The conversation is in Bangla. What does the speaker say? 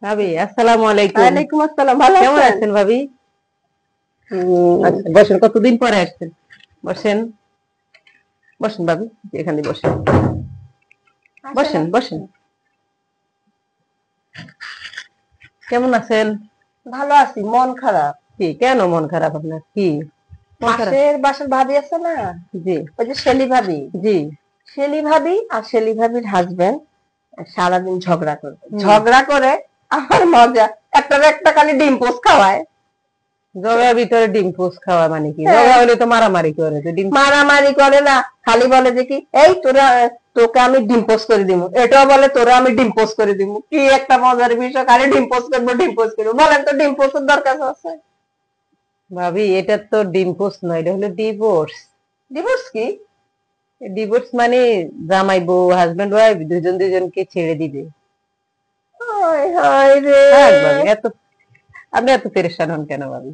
ভাবি আসসালামু আলাইকুম। ওয়ালাইকুম আসসালাম। ভালো কেমন আছেন? আছেন ভাবি? আচ্ছা বসেন, কতদিন পরে আসছেন। বসেন বসেন ভাবি, এখানে বসেন, আসেন বসেন বসেন। আসেন। কেমন আছেন? ভালো আছি, মন খারাপ। কি, কেন মন খারাপ আপনার? কি মন খারাপ? পাশের বাসার ভাবি আছে না, জি ওই যে শেলি ভাবি, জি। শেলি ভাবি আর শেলি ভাবির হাজবেন্ড সারাদিন ঝগড়া করে হুম। ঝগড়া করে। আমার মজা, একটার একটা খালি ডিম পোস্ট খাওয়ায়। ঝগড়ার ভিতরে ডিম পোস্ট খাওয়া মানে কি? হ্যাঁ, ঝগড়া হলে তো মারামারি করে, তো ডিম। মারামারি করে না, খালি বলে যে কি এই তোরা, তোকে আমি ডিম পোস্ট করে দিব, এটাও বলে তোরা আমি ডিম পোস্ট করে দিব। কি একটা মজার বিষয়, খালি ডিম পোস্ট করবো ডিম পোস্ট করবো। বলেন তো ডিম পোস্টের দরকার আছে? ভাবি এটা তো ডিম পোস্ট নয়, এটা হলো ডিভোর্স। ডিভোর্স কি? ডিভোর্স মানে জামাই বউ, হাজবেন্ড ওয়াইফ দুজন দুজনকে ছেড়ে দিবে। হায় হায় রে। থাক ভাবি, আপনি এত পেরেশান হন কেন ভাবি?